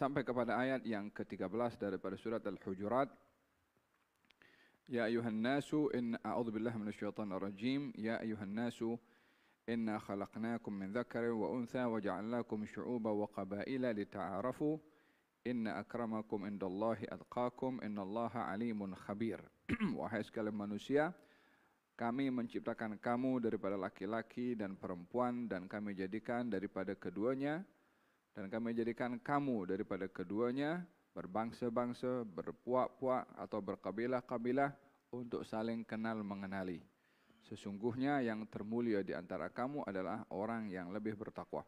sampai kepada ayat yang ke-13 daripada surat Al-Hujurat. Ya ayuhan nasu a'udzubillahi minasyaitonir rajim. Ya ayuhan nasu inna khalaqnakum min dzakarin wa untha wa ja'alnakum syu'uban wa qabaila lita'arafu. Inna akramakum indallahi atqakum innallaha alimun khabir. Wahai sekalian manusia, kami menciptakan kamu daripada laki-laki dan perempuan dan kami jadikan daripada keduanya dan kami jadikan kamu daripada keduanya berbangsa-bangsa, berpuak-puak atau berkabilah-kabilah untuk saling kenal mengenali. Sesungguhnya yang termulia di antara kamu adalah orang yang lebih bertakwa.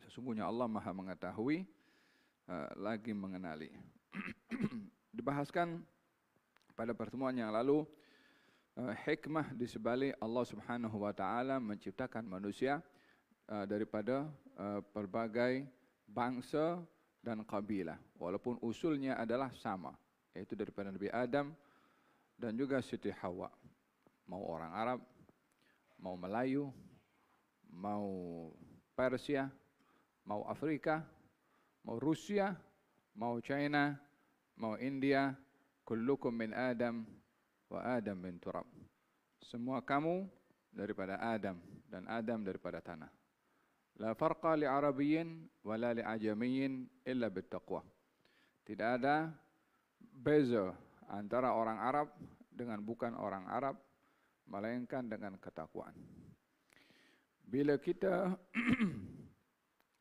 Sesungguhnya Allah Maha mengetahui lagi mengenali. Dibahaskan pada pertemuan yang lalu hikmah di sebalik Allah Subhanahu wa taala menciptakan manusia daripada pelbagai bangsa dan kabilah walaupun usulnya adalah sama, yaitu daripada Nabi Adam dan juga Siti Hawa. Mau orang Arab, mau Melayu, mau Persia, mau Afrika, mau Rusia, mau China, mau India, kullukum min Adam wa Adam min turab. Semua kamu daripada Adam dan Adam daripada tanah. La farqa li Arabiyyin wa la li Ajamiyyin illa bittaqwa. Tidak ada beza antara orang Arab dengan bukan orang Arab melainkan dengan ketakwaan. Bila kita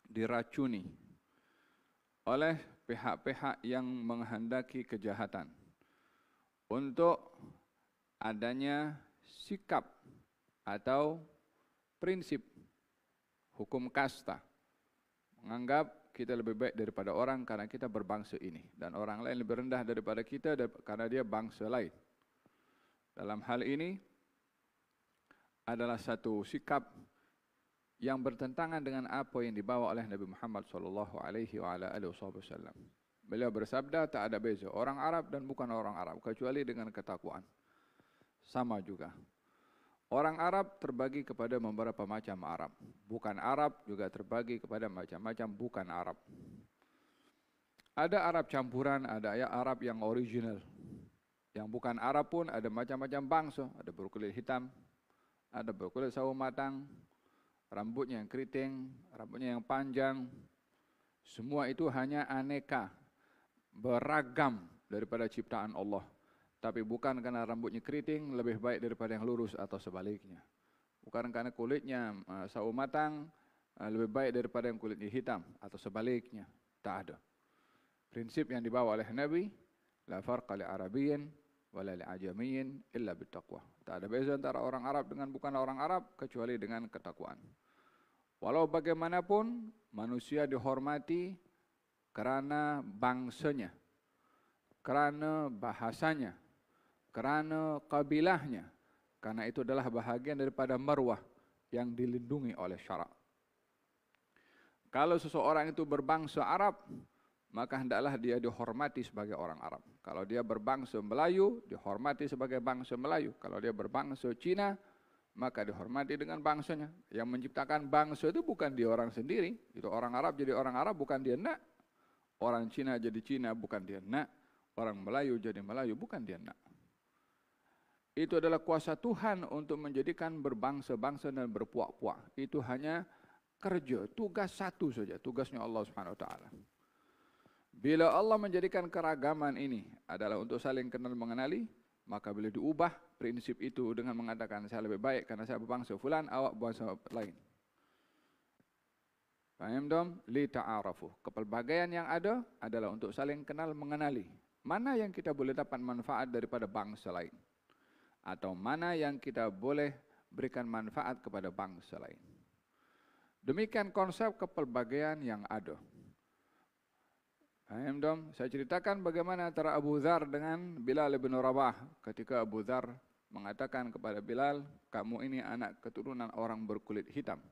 diracuni oleh pihak-pihak yang menghendaki kejahatan untuk adanya sikap atau prinsip hukum kasta, menganggap kita lebih baik daripada orang karena kita berbangsa ini dan orang lain lebih rendah daripada kita karena dia bangsa lain. Dalam hal ini adalah satu sikap yang bertentangan dengan apa yang dibawa oleh Nabi Muhammad SAW. Beliau bersabda, tak ada beza orang Arab dan bukan orang Arab kecuali dengan ketakwaan. Sama juga. Orang Arab terbagi kepada beberapa macam Arab. Bukan Arab juga terbagi kepada macam-macam bukan Arab. Ada Arab campuran, ada Arab yang original. Yang bukan Arab pun ada macam-macam bangsa. Ada berkulit hitam, ada berkulit sawo matang, rambutnya yang keriting, rambutnya yang panjang. Semua itu hanya aneka, beragam daripada ciptaan Allah. Tapi bukan karena rambutnya keriting lebih baik daripada yang lurus atau sebaliknya. Bukan karena kulitnya sawo matang lebih baik daripada yang kulitnya hitam atau sebaliknya. Tak ada. Prinsip yang dibawa oleh Nabi, la farqa li Arabiyyin wa la li Ajamiyyin illa bittaqwa. Tak ada beza antara orang Arab dengan bukan orang Arab kecuali dengan ketakwaan. Walau bagaimanapun manusia dihormati kerana bangsanya, kerana bahasanya, kerana kabilahnya, karena itu adalah bahagian daripada marwah yang dilindungi oleh syarak. Kalau seseorang itu berbangsa Arab, maka hendaklah dia dihormati sebagai orang Arab. Kalau dia berbangsa Melayu, dihormati sebagai bangsa Melayu. Kalau dia berbangsa Cina, maka dihormati dengan bangsanya. Yang menciptakan bangsa itu bukan dia orang sendiri. Itu orang Arab jadi orang Arab bukan dia nak. Orang Cina jadi Cina bukan dia nak. Orang Melayu jadi Melayu bukan dia nak. Itu adalah kuasa Tuhan untuk menjadikan berbangsa-bangsa dan berpuak-puak. Itu hanya kerja, tugas satu saja, tugasnya Allah Subhanahu Wa Taala. Bila Allah menjadikan keragaman ini adalah untuk saling kenal mengenali, maka bila diubah prinsip itu dengan mengatakan saya lebih baik karena saya berbangsa fulan, awak berbangsa lain. Faham dong? Li ta'arafu. Kepelbagaian yang ada adalah untuk saling kenal mengenali. Mana yang kita boleh dapat manfaat daripada bangsa lain? Atau mana yang kita boleh berikan manfaat kepada bangsa lain. Demikian konsep kepelbagaian yang ada. Faham dong? Saya ceritakan bagaimana antara Abu Dzar dengan Bilal bin Rabah. Ketika Abu Dzar mengatakan kepada Bilal, kamu ini anak keturunan orang berkulit hitam.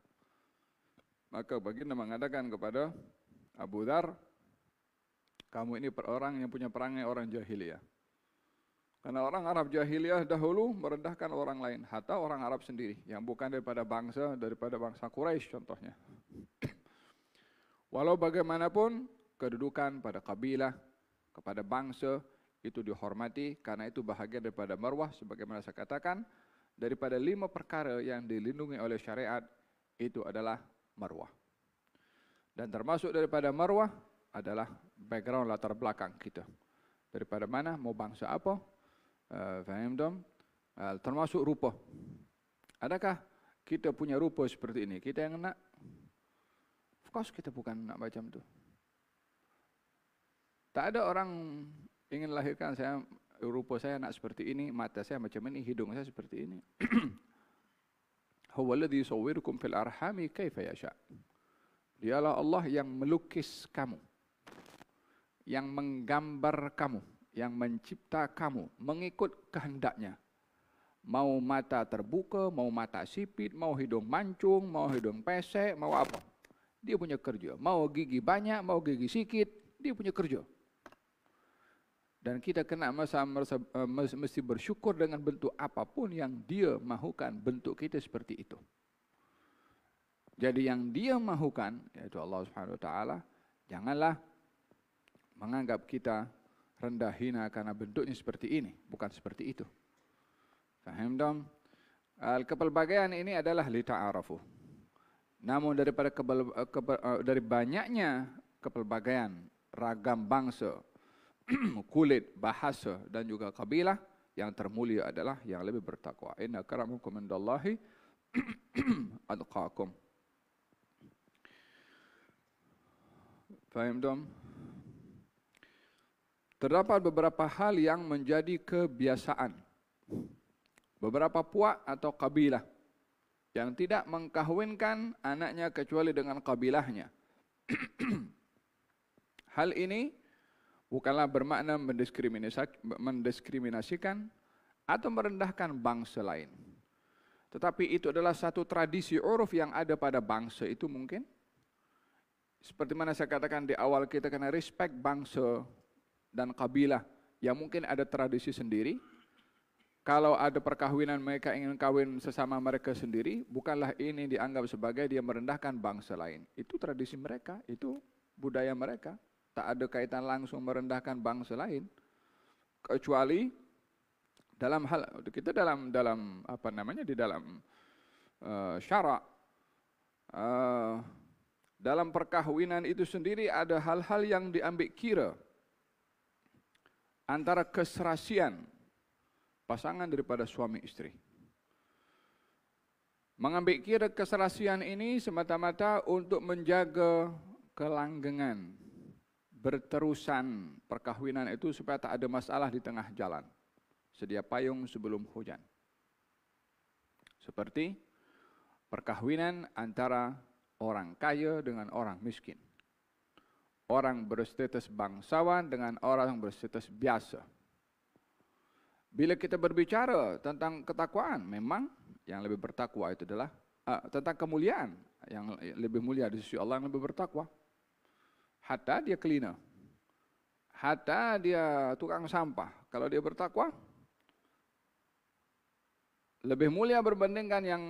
Maka baginda mengatakan kepada Abu Dzar, kamu ini orang yang punya perangai orang jahiliyah. Karena orang Arab jahiliyah dahulu merendahkan orang lain, hatta orang Arab sendiri yang bukan daripada bangsa Quraisy contohnya. Walau bagaimanapun kedudukan pada kabilah, kepada bangsa, itu dihormati karena itu bahagian daripada marwah. Sebagaimana saya katakan, daripada 5 perkara yang dilindungi oleh syariat, itu adalah marwah. Dan termasuk daripada marwah adalah background, latar belakang kita. Daripada mana, mau bangsa apa, faham dong? Termasuk rupa. Adakah kita punya rupa seperti ini? Kita yang nak? Of course kita bukan nak macam tu. Tak ada orang ingin lahirkan rupa saya nak seperti ini, mata saya macam ini, hidung saya seperti ini. Huwa alladhi yusawwirukum fil arhami kaifa yasha. Dialah Allah yang melukis kamu, yang menggambar kamu, yang mencipta kamu mengikut kehendaknya. Mau mata terbuka, mau mata sipit, mau hidung mancung, mau hidung pesek, mau apa. Dia punya kerja. Mau gigi banyak, mau gigi sikit, dia punya kerja. Dan kita kena mesti bersyukur dengan bentuk apapun yang dia mahukan, bentuk kita seperti itu. Jadi yang dia mahukan, yaitu Allah Subhanahu Wa Taala, janganlah menganggap kita rendah hina karena bentuknya seperti ini, bukan seperti itu. Faham dong? Kepelbagaian ini adalah lita'arafu. Namun dari banyaknya kepelbagaian, ragam bangsa, kulit, bahasa dan juga kabilah, yang termulia adalah yang lebih bertakwa. Inna akramakum indallahi atqakum. Faham dong? Terdapat beberapa hal yang menjadi kebiasaan. Beberapa puak atau kabilah yang tidak mengkahwinkan anaknya kecuali dengan kabilahnya. Hal ini bukanlah bermakna mendiskriminasikan atau merendahkan bangsa lain. Tetapi itu adalah satu tradisi uruf yang ada pada bangsa itu mungkin. Seperti mana saya katakan di awal, kita kena respect bangsa dan kabilah yang mungkin ada tradisi sendiri. Kalau ada perkahwinan mereka ingin kawin sesama mereka sendiri, bukanlah ini dianggap sebagai dia merendahkan bangsa lain. Itu tradisi mereka, itu budaya mereka. Tak ada kaitan langsung merendahkan bangsa lain. Kecuali dalam hal kita dalam apa namanya di dalam syarak, dalam perkahwinan itu sendiri ada hal-hal yang diambil kira antara keserasian pasangan daripada suami istri. Mengambil kira keserasian ini semata-mata untuk menjaga kelanggengan, berterusan perkahwinan itu supaya tak ada masalah di tengah jalan. Sedia payung sebelum hujan. Seperti perkahwinan antara orang kaya dengan orang miskin. Orang berstatus bangsawan dengan orang berstatus biasa. Bila kita berbicara tentang ketakwaan, memang yang lebih bertakwa itu adalah tentang kemuliaan, yang lebih mulia di sisi Allah yang lebih bertakwa. Hatta dia cleaner, hatta dia tukang sampah, kalau dia bertakwa, lebih mulia berbandingkan yang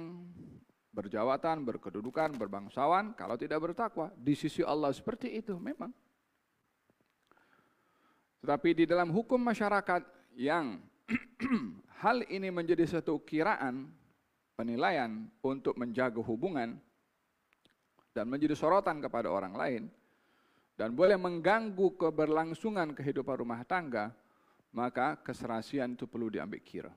berjawatan, berkedudukan, berbangsawan, kalau tidak bertakwa. Di sisi Allah seperti itu memang. Tetapi di dalam hukum masyarakat yang hal ini menjadi satu kiraan, penilaian untuk menjaga hubungan dan menjadi sorotan kepada orang lain dan boleh mengganggu keberlangsungan kehidupan rumah tangga, maka keserasian itu perlu diambil kira.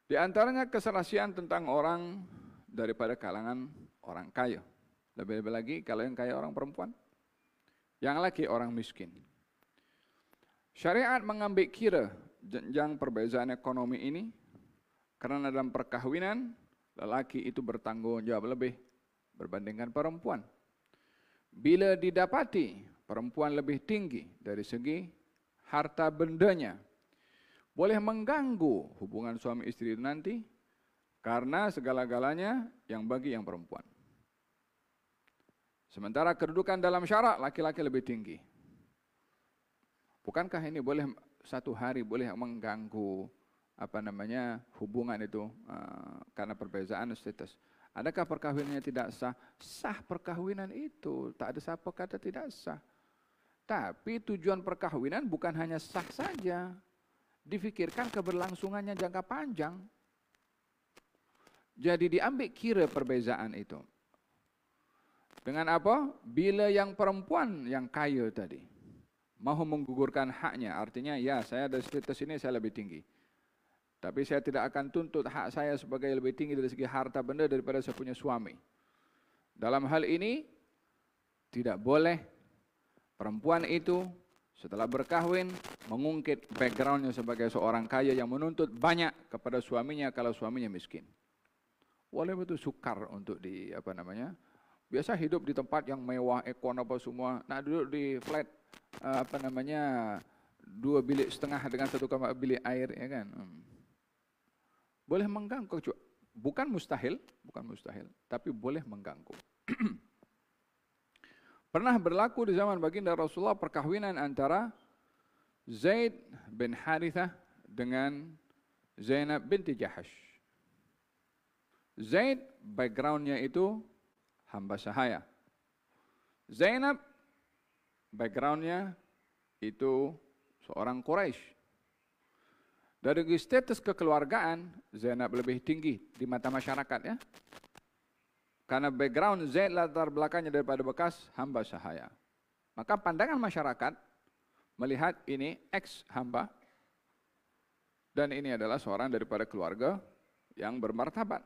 Di antaranya keserasian tentang orang daripada kalangan orang kaya. Lebih-lebih lagi kalau yang kaya orang perempuan, yang laki orang miskin. Syariat mengambil kira jenjang perbezaan ekonomi ini, karena dalam perkahwinan lelaki itu bertanggung jawab lebih berbandingkan perempuan. Bila didapati perempuan lebih tinggi dari segi harta bendanya, boleh mengganggu hubungan suami istri itu nanti, karena segala-galanya yang bagi yang perempuan. Sementara kedudukan dalam syarak laki-laki lebih tinggi. Bukankah ini boleh satu hari boleh mengganggu hubungan itu karena perbezaan status? Adakah perkawinannya tidak sah? Sah perkawinan itu, tak ada siapa kata tidak sah. Tapi tujuan perkawinan bukan hanya sah saja, difikirkan keberlangsungannya jangka panjang. Jadi diambil kira perbezaan itu. Dengan apa? Bila yang perempuan yang kaya tadi mahu menggugurkan haknya, artinya ya saya dari status ini saya lebih tinggi. Tapi saya tidak akan tuntut hak saya sebagai lebih tinggi dari segi harta benda daripada saya punya suami. Dalam hal ini, tidak boleh perempuan itu setelah berkahwin mengungkit backgroundnya sebagai seorang kaya yang menuntut banyak kepada suaminya kalau suaminya miskin. Boleh betul sukar untuk biasa hidup di tempat yang mewah, ekon apa semua. Nah duduk di flat 2,5 bilik dengan 1 kamar bilik air, ya kan? Boleh mengganggu, bukan mustahil, tapi boleh mengganggu. Pernah berlaku di zaman baginda Rasulullah perkahwinan antara Zaid bin Harithah dengan Zainab binti Jahash. Zaid backgroundnya itu hamba sahaya. Zainab backgroundnya itu seorang Quraisy. Dari status kekeluargaan, Zainab lebih tinggi di mata masyarakat, ya. Karena background Zaid latar belakangnya daripada bekas hamba sahaya. Maka pandangan masyarakat melihat ini ex hamba dan ini adalah seorang daripada keluarga yang bermartabat.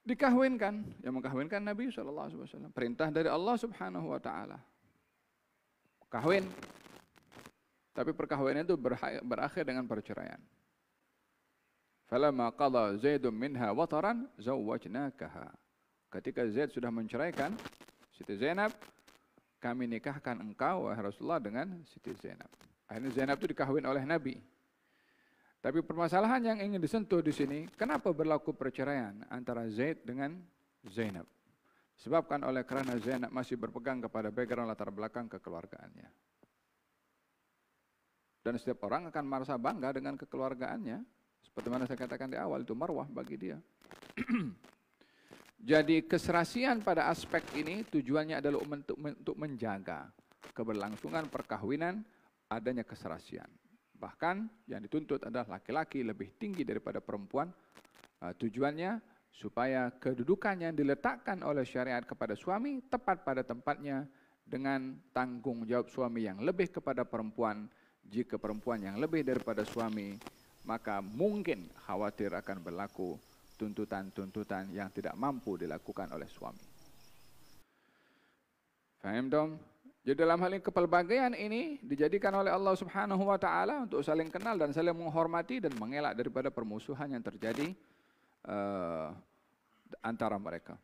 Dikahwinkan, yang mengkahwinkan Nabi SAW. Perintah dari Allah Subhanahu Wa Taala. Kahwin. Tapi perkahwinan itu berakhir dengan perceraian. Falamma qada Zaidun minha wataran zawwajnakaha. Ketika Zaid sudah menceraikan Siti Zainab, kami nikahkan engkau wahai Rasulullah dengan Siti Zainab. Akhirnya Zainab itu dikahwin oleh Nabi. Tapi permasalahan yang ingin disentuh di sini, kenapa berlaku perceraian antara Zaid dengan Zainab? Disebabkan karena Zainab masih berpegang kepada background latar belakang kekeluargaannya. Dan setiap orang akan merasa bangga dengan kekeluargaannya. Seperti mana saya katakan di awal, itu marwah bagi dia. Jadi keserasian pada aspek ini tujuannya adalah untuk menjaga keberlangsungan perkawinan, adanya keserasian. Bahkan yang dituntut adalah laki-laki lebih tinggi daripada perempuan. Tujuannya supaya kedudukan yang diletakkan oleh syariat kepada suami tepat pada tempatnya dengan tanggung jawab suami yang lebih kepada perempuan. Jika perempuan yang lebih daripada suami, maka mungkin khawatir akan berlaku tuntutan-tuntutan yang tidak mampu dilakukan oleh suami. Faham dong? Jadi dalam hal ini kepelbagaian ini dijadikan oleh Allah Subhanahu Wa Taala untuk saling kenal dan saling menghormati dan mengelak daripada permusuhan yang terjadi antara mereka.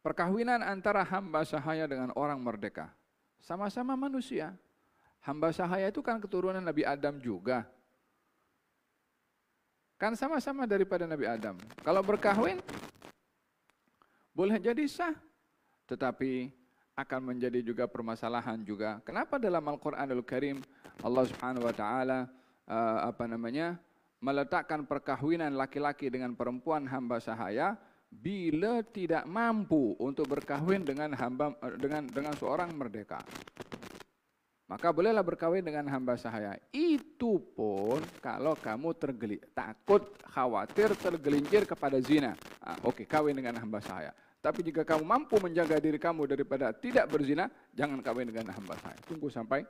Perkawinan antara hamba sahaya dengan orang merdeka, sama-sama manusia. Hamba sahaya itu kan keturunan Nabi Adam juga. Kan sama-sama daripada Nabi Adam. Kalau berkahwin, boleh jadi sah. Tetapi akan menjadi juga permasalahan juga. Kenapa dalam Al-Quranul Karim Allah Subhanahu Wa Taala meletakkan perkahwinan laki-laki dengan perempuan hamba sahaya bila tidak mampu untuk berkahwin dengan seorang merdeka. Maka bolehlah berkahwin dengan hamba sahaya. Itu pun kalau kamu takut, khawatir, tergelincir kepada zina. Oke, kawin dengan hamba sahaya. Tapi jika kamu mampu menjaga diri kamu daripada tidak berzina, jangan kawin dengan hamba sahaya. Tunggu sampai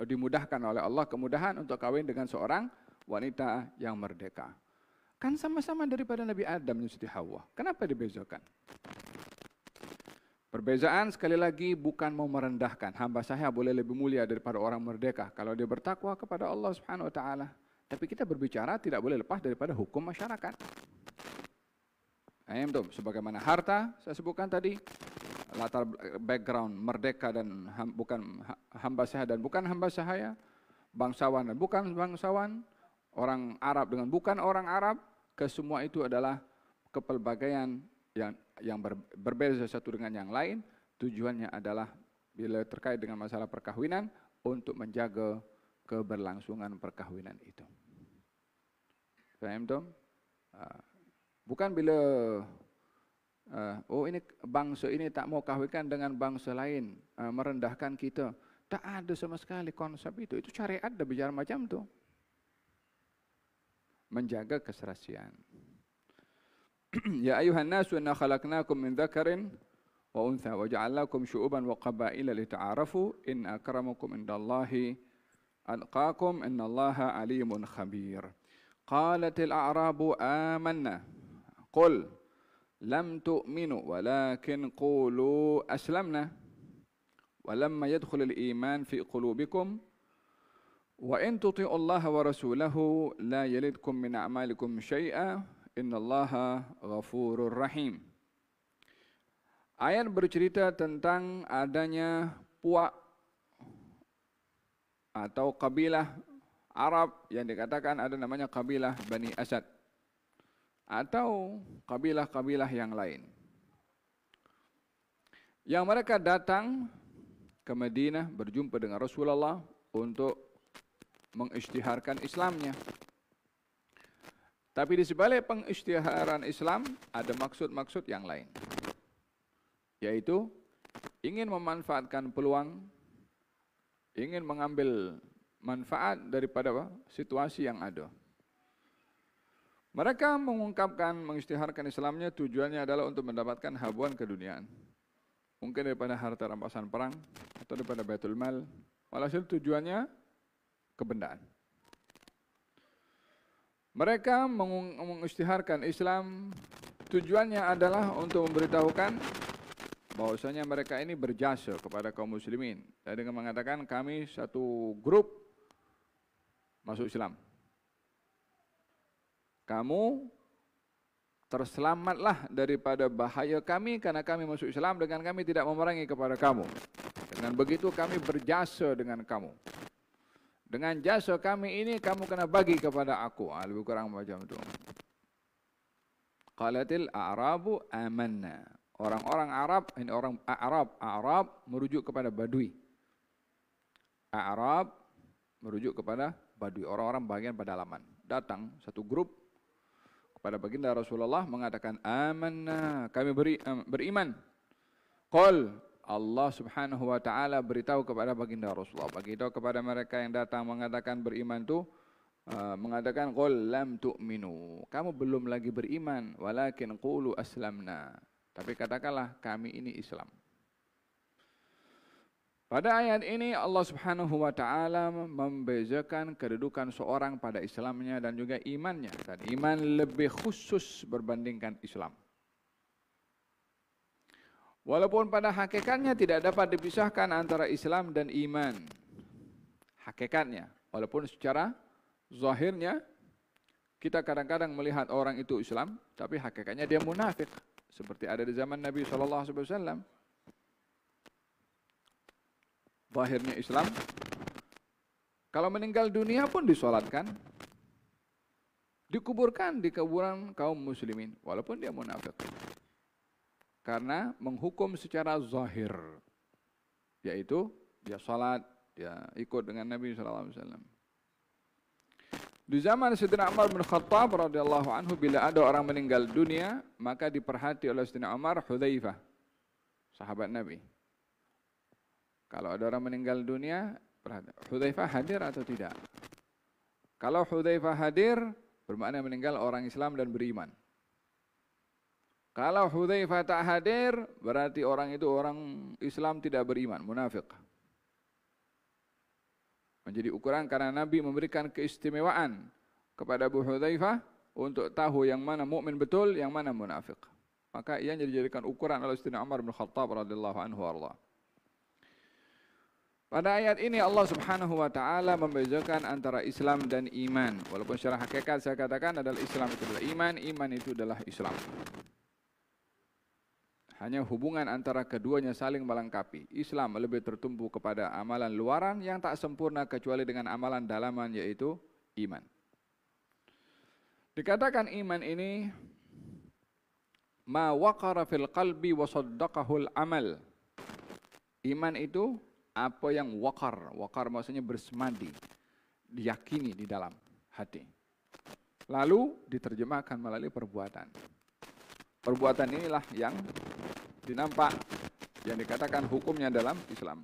dimudahkan oleh Allah kemudahan untuk kawin dengan seorang wanita yang merdeka. Kan sama-sama daripada Nabi Adam dan Siti Hawa. Kenapa dibezakan? Perbezaan sekali lagi bukan mau merendahkan. Hamba sahaya boleh lebih mulia daripada orang merdeka kalau dia bertakwa kepada Allah Subhanahu Wa Taala. Tapi kita berbicara tidak boleh lepas daripada hukum masyarakat. Sebagaimana harta saya sebutkan tadi, latar background merdeka dan bukan hamba sahaya dan bukan hamba sahaya, bangsawan dan bukan bangsawan, orang Arab dengan bukan orang Arab, kesemua itu adalah kepelbagaian yang berbeda satu dengan yang lain. Tujuannya adalah bila terkait dengan masalah perkahwinan untuk menjaga keberlangsungan perkahwinan itu. Faham tu? Bukan bila oh ini bangsa ini tak mau kahwinkan dengan bangsa lain, merendahkan kita. Tak ada sama sekali konsep itu. Itu syariat dah bicara macam tu. Menjaga keserasian. Ya ayuhan nasu inna khalaqnakum min dzakarin wa untha wa ja'alnakum syu'uban wa qabaila lita'arafu in akramakum indallahi atqakum innallaha alimun khabir. Qalatil a'rabu amanna qul lam tu'minu walakin qulu aslamna walamma yadkhulul iman fi qulubikum wa in tuti'u Allah wa rasulahu la yalidkum min a'malikum syai'a innallaha ghafurur rahim. Ayat bercerita tentang adanya puak atau kabilah Arab yang dikatakan ada namanya kabilah Bani Asad atau kabilah-kabilah yang lain. Yang mereka datang ke Madinah berjumpa dengan Rasulullah untuk mengisytiharkan Islamnya. Tapi di sebalik pengisytiharan Islam ada maksud-maksud yang lain. Yaitu ingin memanfaatkan peluang, ingin mengambil manfaat daripada situasi yang ada. Mereka mengungkapkan, mengisytiharkan Islamnya tujuannya adalah untuk mendapatkan habuan keduniaan. Mungkin daripada harta rampasan perang atau daripada Baitul Mal. Walhasil tujuannya kebendaan. Mereka mengisytiharkan Islam tujuannya adalah untuk memberitahukan bahwasanya mereka ini berjasa kepada kaum muslimin. Dan dengan mengatakan kami satu grup masuk Islam. Kamu terselamatlah daripada bahaya kami karena kami masuk Islam dengan kami tidak memerangi kepada kamu. Dengan begitu kami berjasa dengan kamu. Dengan jasa kami ini kamu kena bagi kepada aku. Lebih kurang macam itu. Qalatil a'rabu amanna. Orang-orang Arab, ini orang Arab merujuk kepada Badui. Arab merujuk kepada Badui, orang-orang bagian pedalaman. Datang satu grup kepada baginda Rasulullah mengatakan amanna, kami beriman. Qul, Allah Subhanahu wa taala beritahu kepada baginda Rasulullah, beritahu kepada mereka yang datang mengatakan beriman itu mengatakan qul lam tu'minu, kamu belum lagi beriman, walakin qulu aslamna, tapi katakanlah kami ini Islam. Pada ayat ini Allah Subhanahu wa taala membezakan kedudukan seorang pada Islamnya dan juga imannya, dan iman lebih khusus berbandingkan Islam. Walaupun pada hakikatnya tidak dapat dipisahkan antara Islam dan iman. Hakikatnya, walaupun secara zahirnya kita kadang-kadang melihat orang itu Islam, tapi hakikatnya dia munafik. Seperti ada di zaman Nabi SAW. Zahirnya Islam, kalau meninggal dunia pun disolatkan, dikuburkan di kuburan kaum muslimin, walaupun dia munafik. Karena menghukum secara zahir, yaitu dia salat, dia ikut dengan Nabi SAW. Di zaman Sayyidina Umar bin Khattab radhiyallahu anhu, bila ada orang meninggal dunia, maka diperhati oleh Sayyidina Umar Hudzaifah, sahabat Nabi. Kalau ada orang meninggal dunia, Hudzaifah hadir atau tidak? Kalau Hudzaifah hadir, bermakna meninggal orang Islam dan beriman. Kalau Hudzaifah tak hadir, berarti orang itu orang Islam tidak beriman, munafik. Menjadi ukuran karena Nabi memberikan keistimewaan kepada Abu Hudzaifah untuk tahu yang mana mukmin betul, yang mana munafik. Maka ia dijadikan ukuran oleh Sayyidina Umar bin Khattab radhiyallahu anhu warḍah. Pada ayat ini Allah Subhanahu wa taala membezakan antara Islam dan iman. Walaupun secara hakikat saya katakan adalah Islam itu adalah iman, iman itu adalah Islam. Hanya hubungan antara keduanya saling melengkapi. Islam lebih tertumpu kepada amalan luaran yang tak sempurna kecuali dengan amalan dalaman, yaitu iman. Dikatakan iman ini ma waqara fil qalbi wa saddaqahul amal. Iman itu apa yang waqar. Waqar maksudnya bersemadi, diyakini di dalam hati. lalu diterjemahkan melalui perbuatan. Perbuatan inilah yang dinampak, yang dikatakan hukumnya dalam Islam.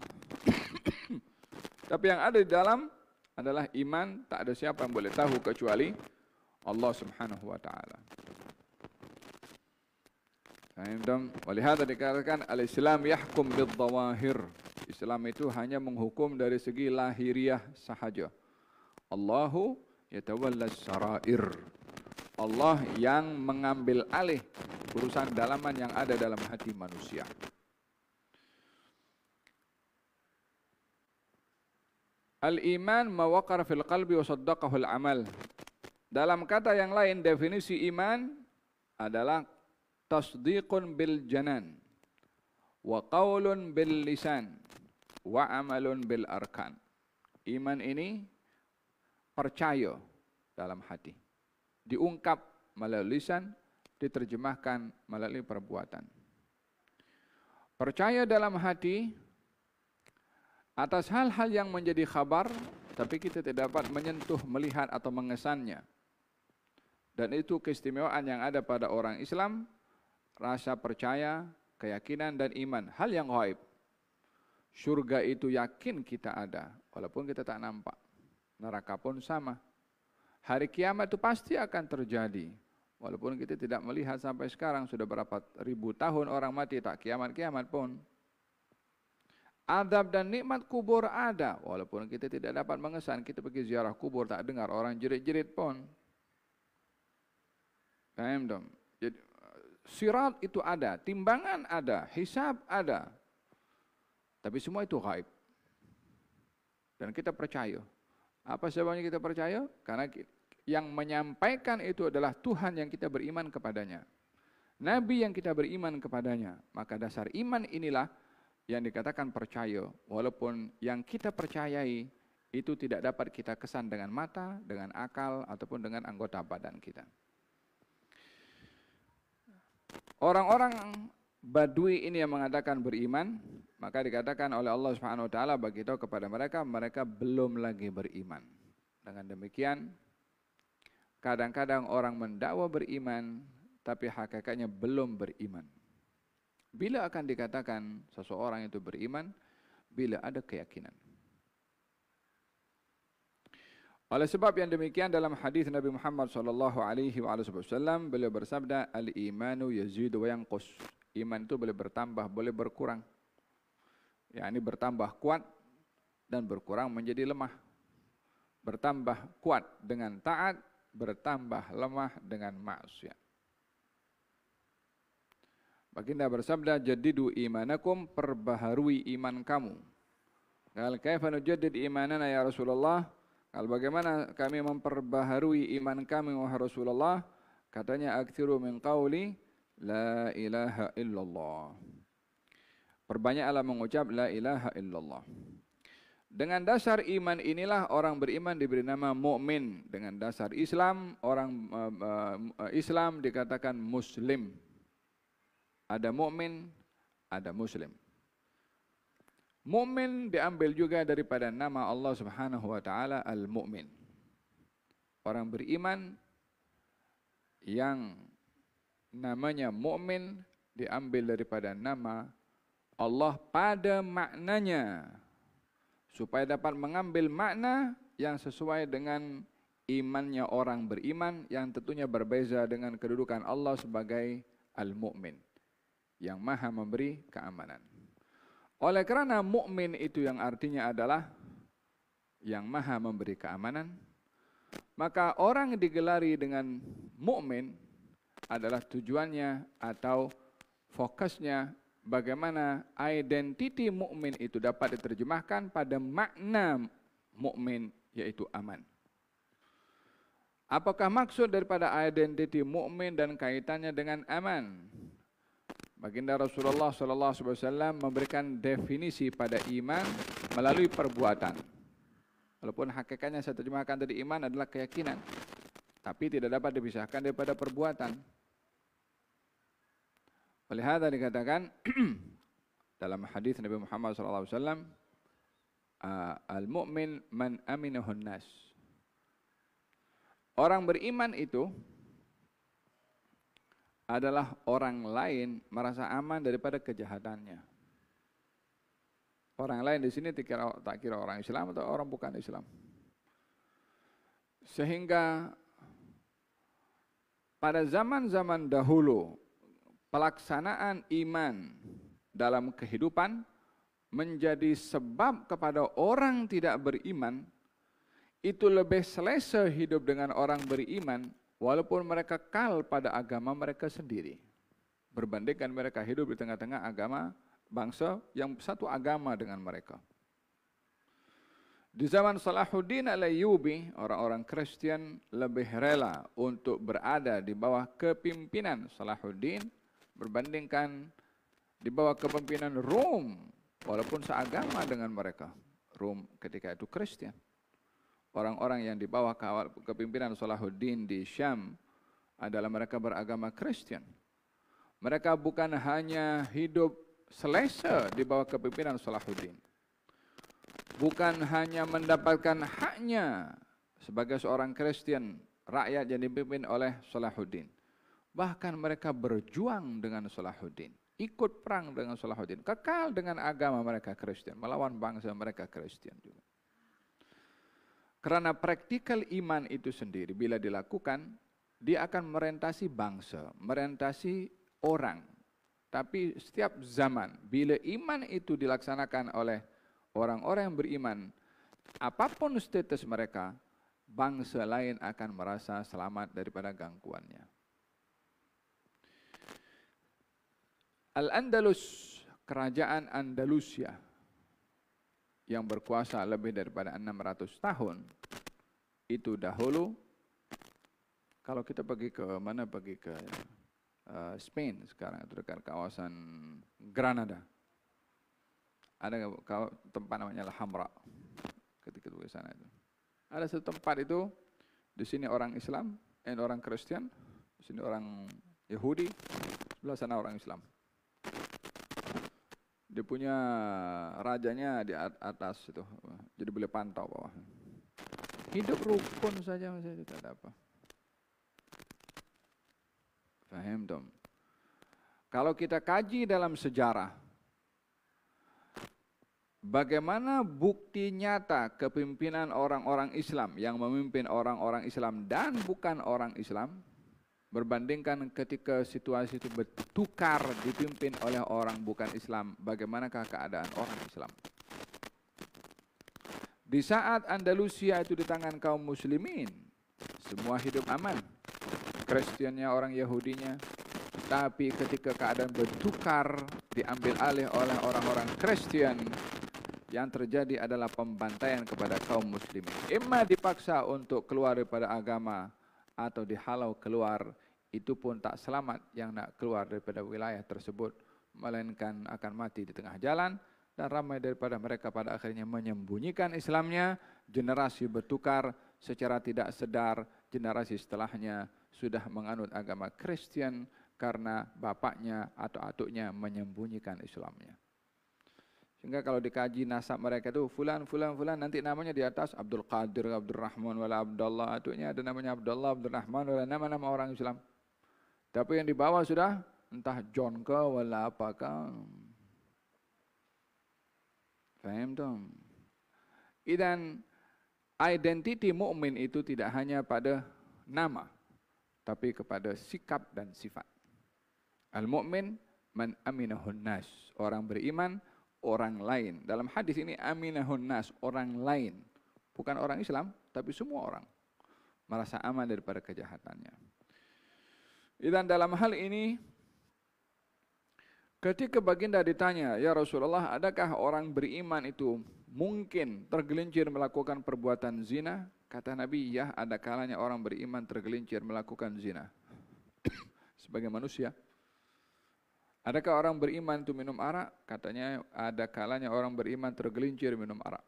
Tapi yang ada di dalam adalah iman, tak ada siapa yang boleh tahu kecuali Allah Subhanahu wa taala. Walihada dikatakan al-Islam yahkum bidh-dhawahir. Islam itu hanya menghukum dari segi lahiriah sahaja. Allahu yatawalla as-sarair. Allah yang mengambil alih urusan dalaman yang ada dalam hati manusia. Al-iman ma waqara fil qalbi wa saddaqahu al-amal. Dalam kata yang lain, definisi iman adalah tasdiqun bil janan wa qaulun bil lisan wa amalun bil arkan. Iman ini percaya dalam hati, diungkap melalui lisan, diterjemahkan melalui perbuatan. Percaya dalam hati atas hal-hal yang menjadi khabar, tapi kita tidak dapat menyentuh, melihat atau mengesannya. Dan itu keistimewaan yang ada pada orang Islam, rasa percaya, keyakinan dan iman, hal yang gaib. Surga itu yakin kita ada, walaupun kita tak nampak. Neraka pun sama. Hari kiamat itu pasti akan terjadi, walaupun kita tidak melihat sampai sekarang. Sudah berapa ribu tahun orang mati, tak kiamat-kiamat pun. Adab dan nikmat kubur ada, walaupun kita tidak dapat mengesan. Kita pergi ziarah kubur, tak dengar orang jerit-jerit pun. Jadi, sirat itu ada, timbangan ada, hisab ada. Tapi semua itu gaib. Dan kita percaya. Apa sebabnya kita percaya? Karena yang menyampaikan itu adalah Tuhan yang kita beriman kepadanya. Nabi yang kita beriman kepadanya. Maka dasar iman inilah yang dikatakan percaya. Walaupun yang kita percayai itu tidak dapat kita kesan dengan mata, dengan akal, ataupun dengan anggota badan kita. Orang-orang Badui ini yang mengatakan beriman, maka dikatakan oleh Allah Subhanahu wa taala bagi tahu kepada mereka, mereka belum lagi beriman. Dengan demikian, kadang-kadang orang mendakwa beriman, tapi hakikatnya belum beriman. Bila akan dikatakan seseorang itu beriman? Bila ada keyakinan. Oleh sebab yang demikian dalam hadis Nabi Muhammad sallallahu alaihi wasallam, beliau bersabda, al-imanu yazidu wa yanqus. Iman itu boleh bertambah, boleh berkurang. Ya, ini bertambah kuat dan berkurang menjadi lemah. Bertambah kuat dengan taat, bertambah lemah dengan maksiat. Baginda bersabda, jadidu imanakum, perbaharui iman kamu. Qal kaifa nujaddid imanana ya Rasulullah? Kalau bagaimana kami memperbaharui iman kami wahai Rasulullah? Katanya aktsiru min qauli la ilaha illallah. Perbanyaklah mengucap la ilaha illallah. Dengan dasar iman inilah orang beriman diberi nama mukmin. Dengan dasar Islam, orang Islam dikatakan muslim. Ada mukmin, ada muslim. Mukmin diambil juga daripada nama Allah Subhanahu wa taala Al-Mu'min. Orang beriman yang namanya mukmin diambil daripada nama Allah pada maknanya, supaya dapat mengambil makna yang sesuai dengan imannya orang beriman, yang tentunya berbeza dengan kedudukan Allah sebagai Al-Mu'min, yang maha memberi keamanan. Oleh kerana mukmin itu yang artinya adalah yang maha memberi keamanan, maka orang digelari dengan mukmin adalah tujuannya atau fokusnya bagaimana identiti mukmin itu dapat diterjemahkan pada makna mukmin, yaitu aman. Apakah maksud daripada identiti mukmin dan kaitannya dengan aman? Baginda Rasulullah SAW memberikan definisi pada iman melalui perbuatan. Walaupun hakikatnya saya terjemahkan tadi, iman adalah keyakinan, tapi tidak dapat dipisahkan daripada perbuatan. Oleh hada dikatakan dalam hadis Nabi Muhammad SAW, al-mu'min man aminahun nas. Orang beriman itu adalah orang lain merasa aman daripada kejahatannya. Orang lain di sini tak kira orang Islam atau orang bukan Islam. Sehingga pada zaman-zaman dahulu pelaksanaan iman dalam kehidupan menjadi sebab kepada orang tidak beriman itu lebih selesa hidup dengan orang beriman walaupun mereka kekal pada agama mereka sendiri. Berbandingkan mereka hidup di tengah-tengah agama bangsa yang satu agama dengan mereka. Di zaman Salahuddin Al-Ayyubi, orang-orang Kristen lebih rela untuk berada di bawah kepimpinan Salahuddin berbandingkan di bawah kepemimpinan Rom, walaupun seagama dengan mereka. Rom ketika itu Kristen. Orang-orang yang di bawah kepimpinan Salahuddin di Syam adalah mereka beragama Kristen. Mereka bukan hanya hidup selesa di bawah kepimpinan Salahuddin, bukan hanya mendapatkan haknya sebagai seorang Kristen, rakyat yang dipimpin oleh Salahuddin. Bahkan mereka berjuang dengan Salahuddin, ikut perang dengan Salahuddin, kekal dengan agama mereka Kristen, melawan bangsa mereka Kristen juga. Karena praktikal iman itu sendiri bila dilakukan, dia akan merentasi bangsa, merentasi orang. Tapi setiap zaman, bila iman itu dilaksanakan oleh orang-orang yang beriman, apapun status mereka, bangsa lain akan merasa selamat daripada gangguannya. Al-Andalus, kerajaan Andalusia, yang berkuasa lebih daripada 600 tahun, itu dahulu, kalau kita pergi ke mana, pergi ke Spain sekarang, itu dekat kawasan Granada. Ada tempat namanya Alhambra ketika itu di sana itu. Ada satu tempat itu, di sini orang Islam, orang Kristen, di sini orang Yahudi, sebelah sana orang Islam. Dia punya rajanya di atas itu, jadi boleh pantau bawah. Hidup rukun saja, masih tidak ada apa. Faham dong? Kalau kita kaji dalam sejarah, bagaimana bukti nyata kepimpinan orang-orang Islam yang memimpin orang-orang Islam dan bukan orang Islam, berbandingkan ketika situasi itu bertukar dipimpin oleh orang bukan Islam, bagaimanakah keadaan orang Islam? Di saat Andalusia itu di tangan kaum muslimin, semua hidup aman. Kristiannya, orang Yahudinya. Tapi ketika keadaan bertukar, diambil alih oleh orang-orang Kristen, yang terjadi adalah pembantaian kepada kaum muslimin. Imma dipaksa untuk keluar daripada agama, atau dihalau keluar, itu pun tak selamat yang nak keluar daripada wilayah tersebut, melainkan akan mati di tengah jalan, dan ramai daripada mereka pada akhirnya menyembunyikan Islamnya. Generasi bertukar secara tidak sadar, generasi setelahnya sudah menganut agama Kristen karena bapaknya atau atuknya menyembunyikan Islamnya. Sehingga kalau dikaji nasab mereka itu fulan, nanti namanya di atas Abdul Qadir, Abdul Rahman, wala Abdullah, atuknya ada namanya Abdullah, Abdul Rahman, wala nama-nama orang Islam. Tapi yang di bawah sudah entah John ke, wala apakah. Faham dong? Dan identiti mukmin itu tidak hanya pada nama, tapi kepada sikap dan sifat. Al-mu'min man aminahun nas, orang beriman orang lain. Dalam hadis ini aminahun nas, orang lain. Bukan orang Islam, tapi semua orang merasa aman daripada kejahatannya. Dan dalam hal ini, ketika baginda ditanya, ya Rasulullah, adakah orang beriman itu mungkin tergelincir melakukan perbuatan zina? Kata Nabi, ya, ada kalanya orang beriman tergelincir melakukan zina. Sebagai manusia. Adakah orang beriman itu minum arak? Katanya ada kalanya orang beriman tergelincir minum arak.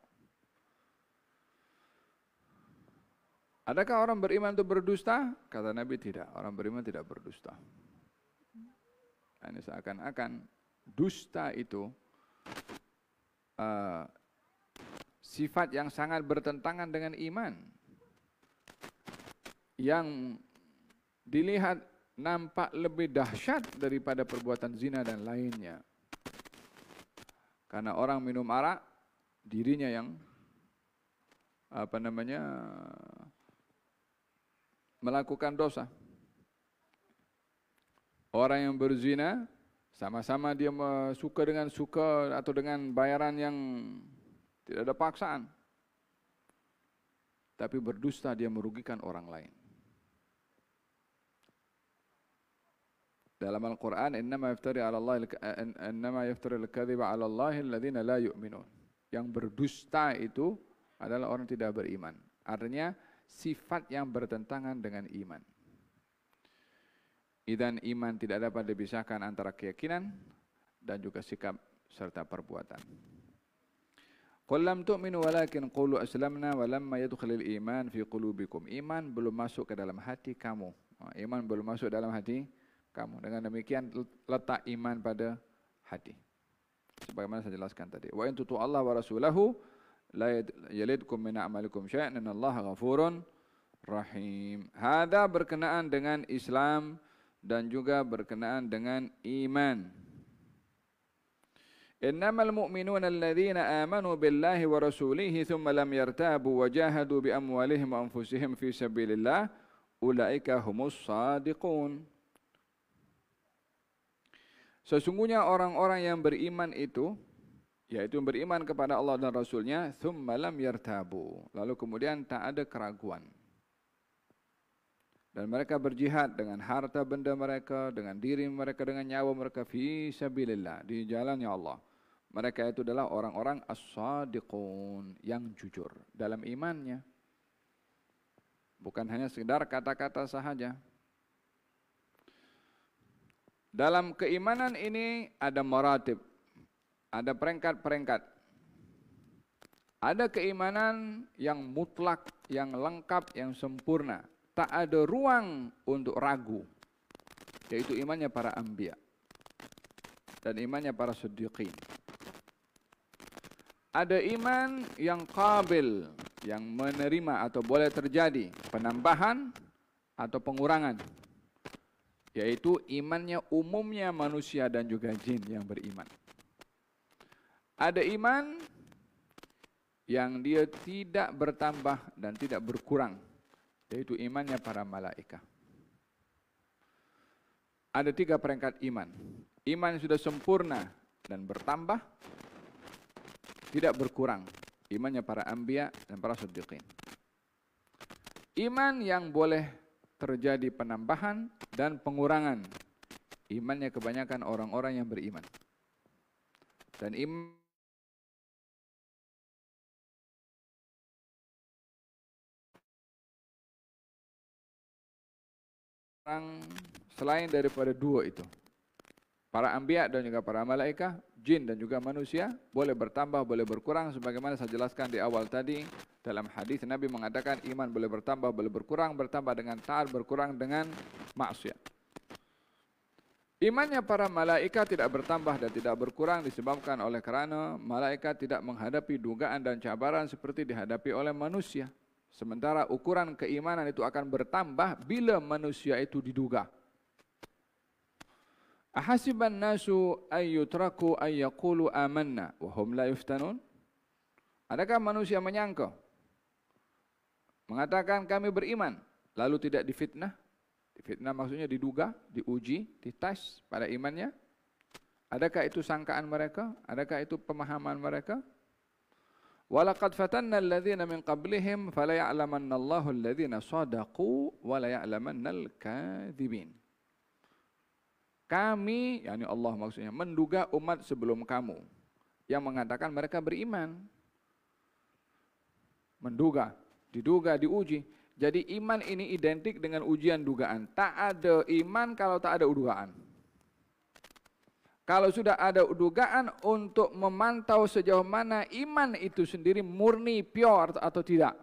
Adakah orang beriman itu berdusta? Kata Nabi tidak, orang beriman tidak berdusta. Ini seakan-akan dusta itu sifat yang sangat bertentangan dengan iman. yang dilihat nampak lebih dahsyat daripada perbuatan zina dan lainnya. Karena orang minum arak, dirinya yang melakukan dosa. Orang yang berzina, sama-sama dia suka dengan suka atau dengan bayaran yang tidak ada paksaan. Tapi berdusta dia merugikan orang lain. Dalam Al-Quran, innama yaftari al-kadhiba 'ala Allahi alladhina la yu'minun. Yang berdusta itu adalah orang tidak beriman. Artinya sifat yang bertentangan dengan iman. Idzan iman tidak dapat dipisahkan antara keyakinan dan juga sikap serta perbuatan. Qul lam tu'minu walakin qulu aslamna wa lamma yadkhulul iman fi qulubikum. Iman belum masuk ke dalam hati kamu. Iman belum masuk dalam hati kamu. Dengan demikian letak iman pada hati. Sebagaimana saya jelaskan tadi. Wa in tutu Allah wa rasulahu la yalidkum min a'malikum syai'an innallaha ghafurun rahim. Hada berkenaan dengan Islam dan juga berkenaan dengan iman. Innamal mu'minuna alladhina amanu billahi wa rasulihi thumma lam yartabu wa jahadu bi amwalihim wa anfusihim fi sabilillah ulaika humus shadiqun. Sesungguhnya orang-orang yang beriman itu, yaitu beriman kepada Allah dan Rasulnya, thumma lam yartabu, lalu kemudian tak ada keraguan. Dan mereka berjihad dengan harta benda mereka, dengan diri mereka, dengan nyawa mereka, fi sabilillah, di jalannya Allah. Mereka itu adalah orang-orang as-sadiqun, yang jujur dalam imannya. Bukan hanya sekedar kata-kata sahaja. Dalam keimanan ini ada maratib, ada peringkat-peringkat. Ada keimanan yang mutlak, yang lengkap, yang sempurna. Tak ada ruang untuk ragu, yaitu imannya para anbiya dan imannya para siddiqin. Ada iman yang qabil, yang menerima atau boleh terjadi penambahan atau pengurangan, yaitu imannya umumnya manusia dan juga jin yang beriman. Ada iman yang dia tidak bertambah dan tidak berkurang, yaitu imannya para malaikat. Ada 3 peringkat iman. Iman sudah sempurna dan bertambah, tidak berkurang. Imannya para anbiya dan para siddiqin. Iman yang boleh terjadi penambahan dan pengurangan. Imannya kebanyakan orang-orang yang beriman. Dan iman orang selain daripada 2 itu, para anbiya dan juga para malaikat, jin dan juga manusia, boleh bertambah, boleh berkurang. Sebagaimana saya jelaskan di awal tadi, dalam hadis Nabi mengatakan iman boleh bertambah, boleh berkurang, bertambah dengan taat, berkurang dengan maksiat. Imannya para malaikat tidak bertambah dan tidak berkurang disebabkan oleh kerana malaikat tidak menghadapi dugaan dan cabaran seperti dihadapi oleh manusia. Sementara ukuran keimanan itu akan bertambah bila manusia itu diduga. Ahasiban nasu ayyutraku ayyaqulu amanna wa hum la yuftanun? Adakah manusia menyangka, mengatakan kami beriman, lalu tidak difitnah? Difitnah maksudnya diduga, diuji, dites pada imannya. Adakah itu sangkaan mereka? Adakah itu pemahaman mereka? Walaqad fatanna alladhina min qablihim fala ya'lamanna Allahu alladhina sadaqu wa la ya'lamanna al-kadhibin. Kami, yakni Allah maksudnya, menduga umat sebelum kamu yang mengatakan mereka beriman. Menduga, diduga, diuji. Jadi iman ini identik dengan ujian dugaan. Tak ada iman kalau tak ada dugaan. Kalau sudah ada dugaan untuk memantau sejauh mana iman itu sendiri murni, pure atau tidak.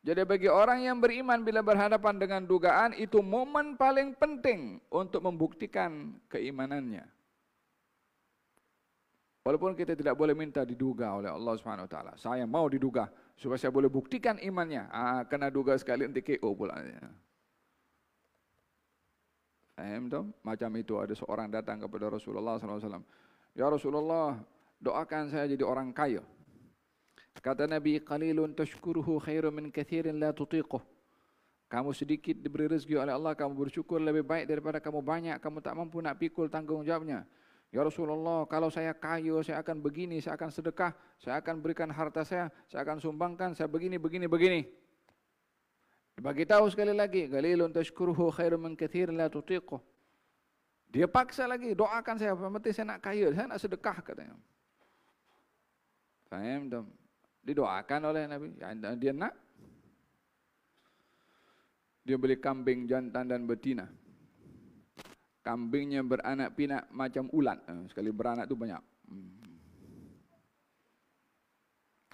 Jadi bagi orang yang beriman bila berhadapan dengan dugaan, itu momen paling penting untuk membuktikan keimanannya. Walaupun kita tidak boleh minta diduga oleh Allah Subhanahu Wa Taala. Saya mau diduga supaya saya boleh buktikan imannya. Kena duga sekali nanti KO pula. Faham tak? Macam itu ada seorang datang kepada Rasulullah SAW. Ya Rasulullah, doakan saya jadi orang kaya. Kata Nabi, qalilun tashkuruhu khairum min kathirin la tutiquh. Kamu sedikit diberi rezeki oleh Allah, kamu bersyukur lebih baik daripada kamu banyak, kamu tak mampu nak pikul tanggungjawabnya. Ya Rasulullah, kalau saya kaya, saya akan begini, saya akan sedekah, saya akan berikan harta saya akan sumbangkan, saya begini. Bagi tahu sekali lagi, qalilun tashkuruhu khairum min kathirin la tutiquh. Dia paksa lagi, doakan saya, penting saya nak kaya, saya nak sedekah katanya. Faham tak? Didoakan oleh Nabi, dia nak. Dia beli kambing jantan dan betina. Kambingnya beranak pinak macam ulat. Sekali beranak tu banyak.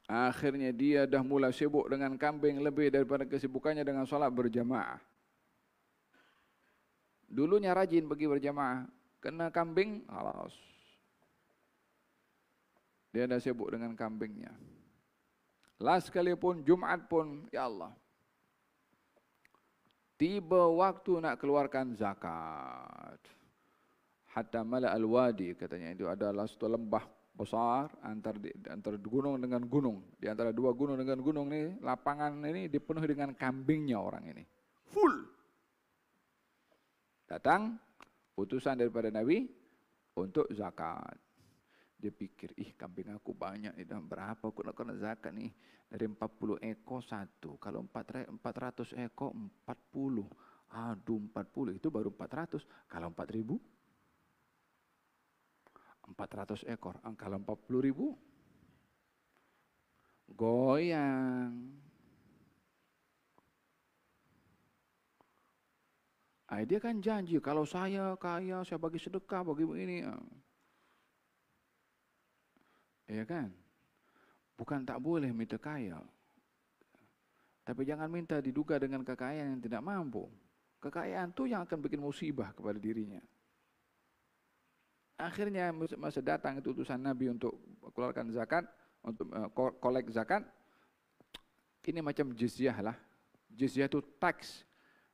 Akhirnya dia dah mula sibuk dengan kambing lebih daripada kesibukannya dengan solat berjamaah. Dulunya rajin pergi berjamaah. Kena kambing, alas. Dia dah sibuk dengan kambingnya. Last kali pun, Jumat pun, ya Allah. Tiba waktu nak keluarkan zakat. Hatta mala al-wadi, katanya itu adalah satu lembah besar antara gunung dengan gunung. Di antara dua gunung dengan gunung ni, lapangan ini dipenuhi dengan kambingnya orang ini. Full. Datang utusan daripada Nabi untuk zakat. Dia pikir, kambing aku banyak ni, dah berapa aku nak kena zakat ni? Dari 40 ekor satu, kalau 400 ekor 40. Aduh, 40 itu baru 400. Kalau 4.000? 400 ekor. Kalau 40.000? Goyang. Dia kan janji, kalau saya kaya, saya bagi sedekah, bagi begini. Ya kan? Bukan tak boleh minta kaya. Tapi jangan minta diduga dengan kekayaan yang tidak mampu. Kekayaan tu yang akan bikin musibah kepada dirinya. Akhirnya masa datang itu utusan Nabi untuk keluarkan zakat, untuk kolek zakat. Ini macam jizyah lah. Jizyah itu tax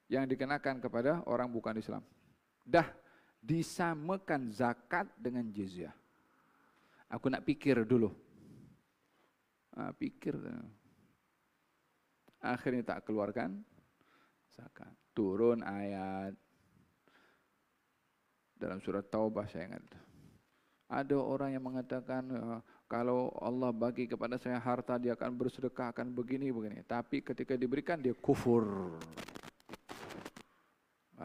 yang dikenakan kepada orang bukan Islam. Dah disamakan zakat dengan jizyah. Aku nak pikir dulu. Pikir. Akhirnya tak keluarkan zakat. Turun ayat dalam surat Taubah, saya ingat. Ada orang yang mengatakan, kalau Allah bagi kepada saya harta, dia akan bersedekah, akan begini. Tapi ketika diberikan, dia kufur.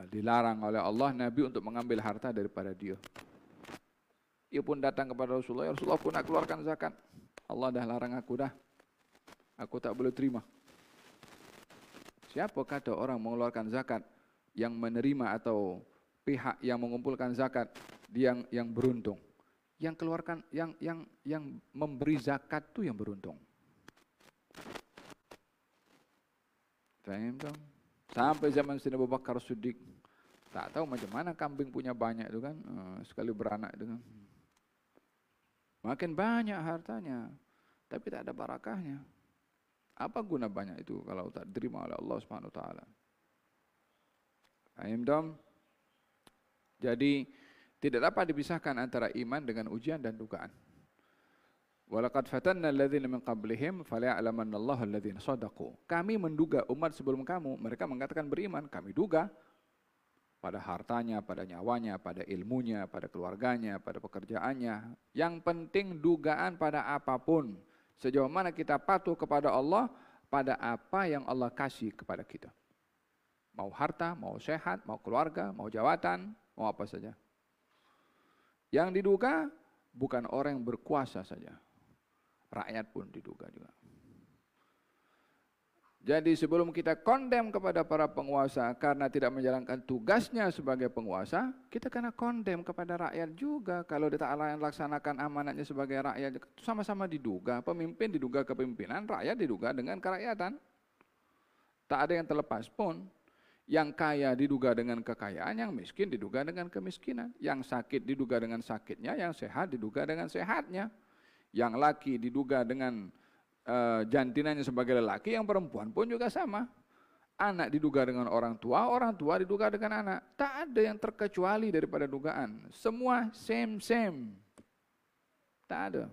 Dilarang oleh Allah, Nabi untuk mengambil harta daripada dia. Ia pun datang kepada Rasulullah, ya Rasulullah, aku nak keluarkan zakat. Allah dah larang aku dah. Aku tak boleh terima. Siapa kata orang mengeluarkan zakat yang menerima atau pihak yang mengumpulkan zakat dia yang beruntung? Yang keluarkan yang memberi zakat tu yang beruntung. Faham tak? Sampai zaman Sayyidina Abu Bakar Siddiq, tak tahu macam mana kambing punya banyak itu kan, sekali beranak itu kan. Makin banyak hartanya, tapi tak ada barakahnya. Apa guna banyak itu kalau tak diterima oleh Allah Subhanahu Wa Taala? Faham tak? Jadi tidak dapat dipisahkan antara iman dengan ujian dan dugaan. Walaqad fatanna alladhina min qablihim falya'lamanna Allahu alladhina shadaqu. Kami menduga umat sebelum kamu, mereka mengatakan beriman, kami duga pada hartanya, pada nyawanya, pada ilmunya, pada keluarganya, pada pekerjaannya. Yang penting dugaan pada apapun. Sejauh mana kita patuh kepada Allah pada apa yang Allah kasih kepada kita. Mau harta, mau sehat, mau keluarga, mau jawatan, mau apa saja. Yang diduga bukan orang yang berkuasa saja. Rakyat pun diduga juga. Jadi sebelum kita kondem kepada para penguasa karena tidak menjalankan tugasnya sebagai penguasa, kita kena kondem kepada rakyat juga. Kalau dia tak laksanakan amanatnya sebagai rakyat, sama-sama diduga. Pemimpin diduga kepemimpinan, rakyat diduga dengan kerakyatan. Tak ada yang terlepas pun. Yang kaya diduga dengan kekayaan, yang miskin diduga dengan kemiskinan. Yang sakit diduga dengan sakitnya, yang sehat diduga dengan sehatnya. Yang laki diduga dengan jantinanya sebagai lelaki, yang perempuan pun juga sama. Anak diduga dengan orang tua diduga dengan anak. Tak ada yang terkecuali daripada dugaan. Semua same. Tak ada.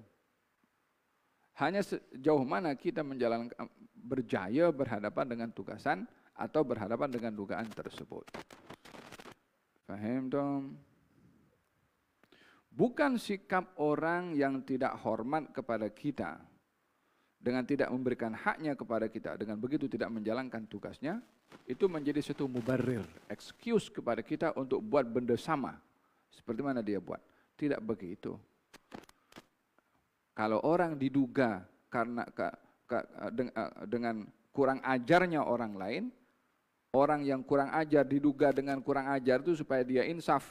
Hanya sejauh mana kita menjalankan, berjaya berhadapan dengan tugasan atau berhadapan dengan dugaan tersebut. Faham dong? Bukan sikap orang yang tidak hormat kepada kita, dengan tidak memberikan haknya kepada kita, dengan begitu tidak menjalankan tugasnya, itu menjadi satu mubarrir, excuse kepada kita untuk buat benda sama seperti mana dia buat. Tidak begitu. Kalau orang diduga karena dengan kurang ajarnya orang lain, orang yang kurang ajar diduga dengan kurang ajar itu supaya dia insaf.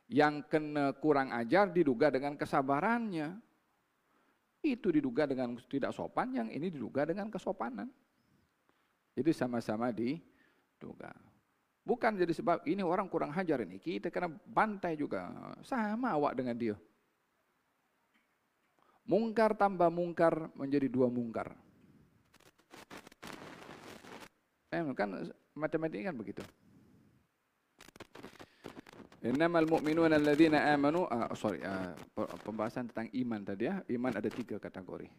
Yang kena kurang ajar diduga dengan kesabarannya. Itu diduga dengan tidak sopan, yang ini diduga dengan kesopanan. Jadi sama-sama diduga. Bukan jadi sebab ini orang kurang ajar ini, kita kena bantai juga. Sama awak dengan dia. Mungkar tambah mungkar menjadi dua mungkar. Kan matematika kan begitu. Innamal mu'minuna alladzina amanu, pembahasan tentang iman tadi ya. Iman ada 3 kategori.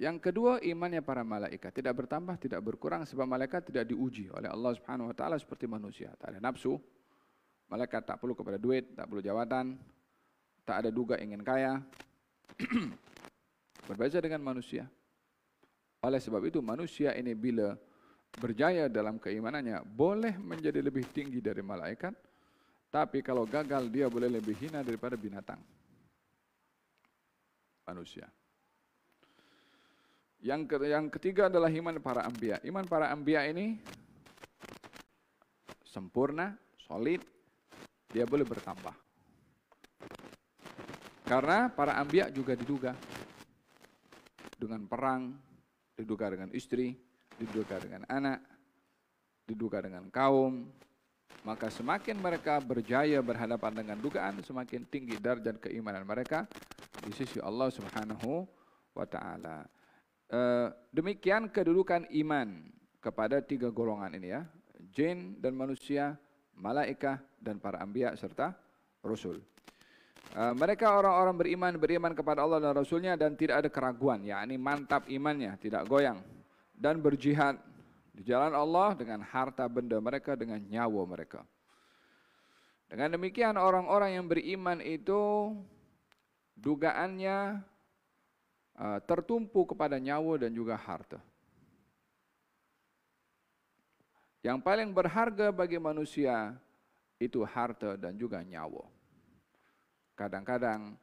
Yang kedua, imannya para malaikat. Tidak bertambah, tidak berkurang, sebab malaikat tidak diuji oleh Allah Subhanahu wa taala seperti manusia. Tak ada nafsu. Malaikat tak perlu kepada duit, tak perlu jawatan, tak ada duga ingin kaya. Berbeza dengan manusia. Oleh sebab itu manusia ini bila berjaya dalam keimanannya boleh menjadi lebih tinggi dari malaikat, tapi kalau gagal dia boleh lebih hina daripada binatang. Manusia. Yang ketiga adalah iman para anbiya. Iman para anbiya ini sempurna, solid, dia boleh bertambah. Karena para anbiya juga diduga dengan perang, diduga dengan istri, diduga dengan anak, diduga dengan kaum. Maka semakin mereka berjaya berhadapan dengan dugaan, semakin tinggi darjat keimanan mereka di sisi Allah Subhanahu wa taala. Demikian kedudukan iman kepada 3 golongan ini ya. Jin dan manusia, malaikat dan para anbiya serta rasul. Mereka orang-orang beriman kepada Allah dan Rasulnya dan tidak ada keraguan, yakni mantap imannya, tidak goyang, dan berjihad di jalan Allah dengan harta benda mereka, dengan nyawa mereka. Dengan demikian orang-orang yang beriman itu dugaannya tertumpu kepada nyawa dan juga harta. Yang paling berharga bagi manusia itu harta dan juga nyawa. Kadang-kadang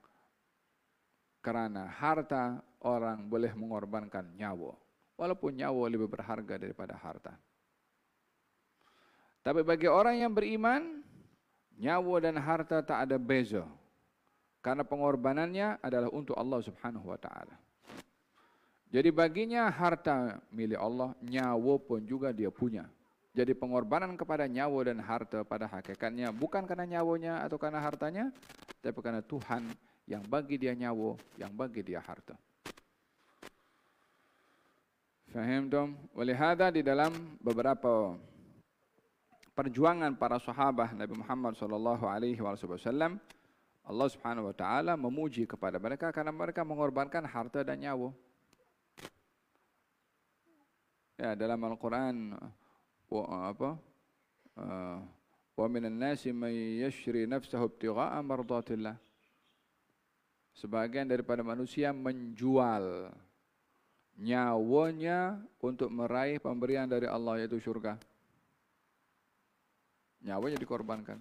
karena harta orang boleh mengorbankan nyawa, walaupun nyawa lebih berharga daripada harta. Tapi bagi orang yang beriman, nyawa dan harta tak ada beza, karena pengorbanannya adalah untuk Allah Subhanahu wa taala. Jadi baginya harta milik Allah, nyawa pun juga dia punya. Jadi pengorbanan kepada nyawa dan harta pada hakikatnya bukan karena nyawanya atau karena hartanya, tapi karena Tuhan yang bagi dia nyawa, yang bagi dia harta. Faham dong? Walihada di dalam beberapa perjuangan para sahabat Nabi Muhammad SAW, Allah Subhanahu wa taala memuji kepada mereka karena mereka mengorbankan harta dan nyawa. Ya, dalam Al-Qur'an wa minan nasi may yashri nafsahu ibtigha'a mardatillah. Sebagian daripada manusia menjual nyawanya untuk meraih pemberian dari Allah, yaitu syurga. Nyawanya dikorbankan.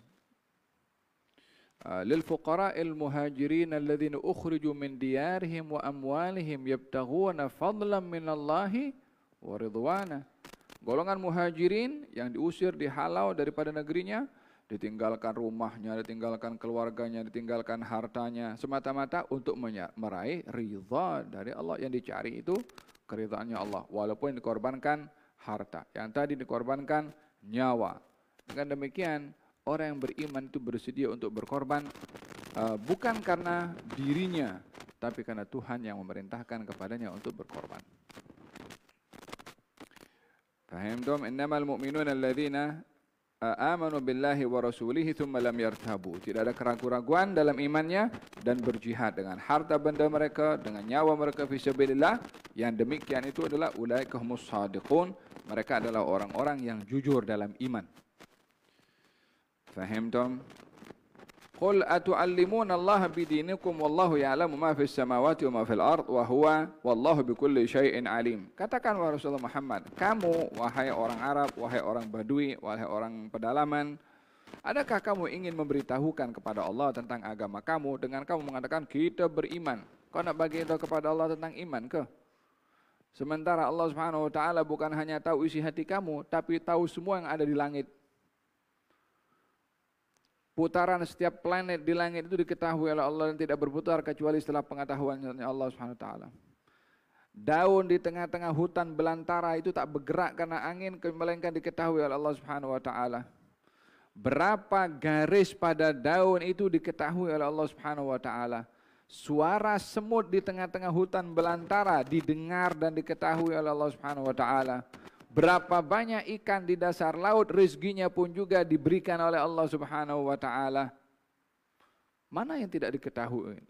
Lil fuqara'il muhajirin alladhina ukhriju min diyarihim wa amwalihim yabtaghuna fadlan minallahi wa ridwana. Golongan muhajirin yang diusir, dihalau daripada negerinya, ditinggalkan rumahnya, ditinggalkan keluarganya, ditinggalkan hartanya, semata-mata untuk meraih ridha dari Allah. Yang dicari itu keridhaannya Allah, walaupun dikorbankan harta. Yang tadi dikorbankan nyawa. Dengan demikian, orang yang beriman itu bersedia untuk berkorban bukan karena dirinya, tapi karena Tuhan yang memerintahkan kepadanya untuk berkorban. Fahimtum? Innamal mu'minuna alladzina amanu billahi wa rasulihi thumma lam yartabu. Tidak ada keraguan-raguan dalam imannya dan berjihad dengan harta benda mereka, dengan nyawa mereka fi sabilillah. Yang demikian itu adalah ulaika humus shadiqun. Mereka adalah orang-orang yang jujur dalam iman. Fahimtum? Qul atu'allimuna Allah bidinikum wallahu ya'lamu ma fis samawati wa ma fil ard wa huwa wallahu bikulli syai'in alim. Katakan wahai Rasulullah Muhammad, kamu wahai orang Arab, wahai orang Badui, wahai orang pedalaman, adakah kamu ingin memberitahukan kepada Allah tentang agama kamu dengan kamu mengatakan kita beriman? Kau nak bagi tahu kepada Allah tentang iman ke? Sementara Allah Subhanahu wa taala bukan hanya tahu isi hati kamu, tapi tahu semua yang ada di langit. Putaran setiap planet di langit itu diketahui oleh Allah dan tidak berputar kecuali setelah pengetahuan Allah Subhanahu wa taala. Daun di tengah-tengah hutan belantara itu tak bergerak karena angin, melainkan diketahui oleh Allah Subhanahu wa taala. Berapa garis pada daun itu diketahui oleh Allah Subhanahu wa taala. Suara semut di tengah-tengah hutan belantara didengar dan diketahui oleh Allah Subhanahu wa taala. Berapa banyak ikan di dasar laut, rezekinya pun juga diberikan oleh Allah Subhanahu wa taala. Mana yang tidak diketahui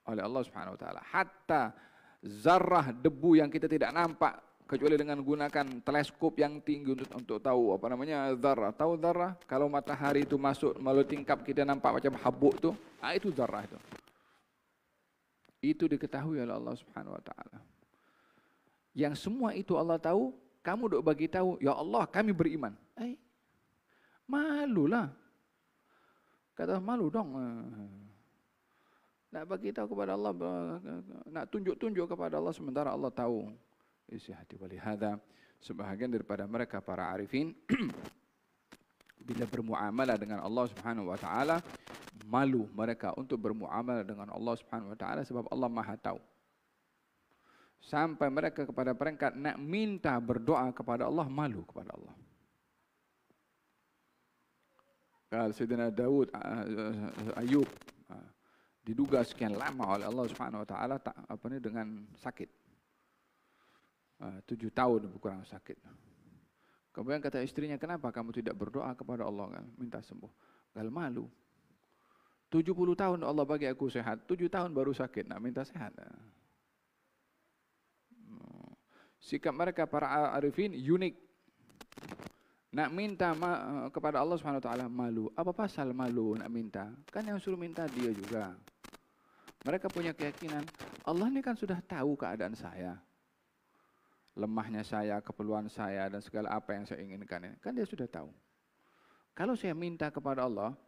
oleh Allah Subhanahu wa taala? Hatta zarrah debu yang kita tidak nampak kecuali dengan gunakan teleskop yang tinggi untuk tahu apa namanya zarrah. Tahu zarrah? Kalau matahari itu masuk melalui tingkap kita nampak macam habuk tu, itu zarrah itu. Itu diketahui oleh Allah Subhanahu wa taala. Yang semua itu Allah tahu. Kamu dok bagi tahu, ya Allah kami beriman. Malulah. Kata malu dong. Nak bagi tahu kepada Allah, nak tunjuk-tunjuk kepada Allah sementara Allah tahu isi hati. Walihada sebahagian daripada mereka para arifin bila bermuamalah dengan Allah Subhanahu wa taala, malu mereka untuk bermuamalah dengan Allah Subhanahu wa taala sebab Allah Maha tahu. Sampai mereka kepada peringkat nak minta berdoa kepada Allah, malu kepada Allah. Kalau Sayyidina Daud, Ayub diduga sekian lama oleh Allah Subhanahu wa taala dengan sakit. 7 tahun kurang sakit. Kemudian kata istrinya, kenapa kamu tidak berdoa kepada Allah kan, minta sembuh? Gal malu. 70 tahun Allah bagi aku sehat, 7 tahun baru sakit, nak minta sehat. Sikap mereka para arifin unik. Nak minta kepada Allah Subhanahu wa taala malu. Apa pasal malu nak minta? Kan yang suruh minta dia juga. Mereka punya keyakinan Allah ni kan sudah tahu keadaan saya. Lemahnya saya, keperluan saya dan segala apa yang saya inginkan. Kan dia sudah tahu. Kalau saya minta kepada Allah,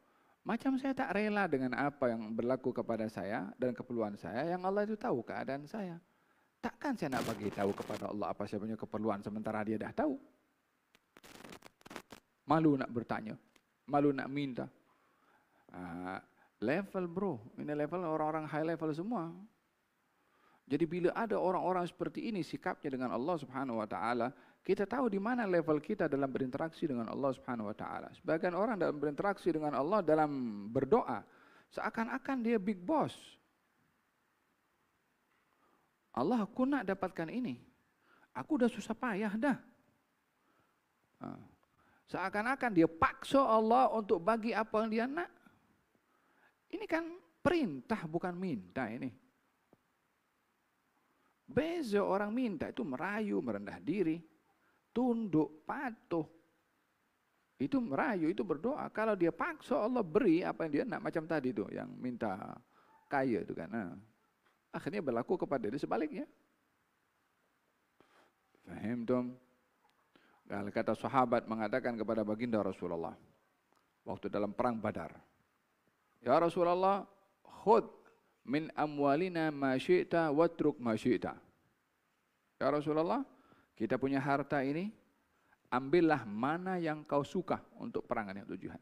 macam saya tak rela dengan apa yang berlaku kepada saya dan keperluan saya, yang Allah itu tahu keadaan saya. Takkan saya nak bagi tahu kepada Allah apa saya punya keperluan sementara dia dah tahu. Malu nak bertanya, malu nak minta. Level bro, ini level orang-orang high level semua. Jadi bila ada orang-orang seperti ini sikapnya dengan Allah Subhanahu wa taala, kita tahu di mana level kita dalam berinteraksi dengan Allah Subhanahu wa taala. Sebagian orang dalam berinteraksi dengan Allah dalam berdoa seakan-akan dia big boss. Allah, aku nak dapatkan ini. Aku dah susah payah dah. Seakan-akan dia paksa Allah untuk bagi apa yang dia nak. Ini kan perintah bukan minta ini. Beza orang minta itu merayu, merendah diri, tunduk, patuh. Itu merayu, itu berdoa. Kalau dia paksa Allah beri apa yang dia nak. Macam tadi tuh yang minta kaya itu kan. Akhirnya berlaku kepada dia sebaliknya. Faham dong? Kalau kata sahabat mengatakan kepada baginda Rasulullah waktu dalam perang Badar, ya Rasulullah, khud min amwalina ma syi'ta watruk ma syi'ta. Ya Rasulullah, kita punya harta ini, ambillah mana yang kau suka untuk perangan yang tujuan.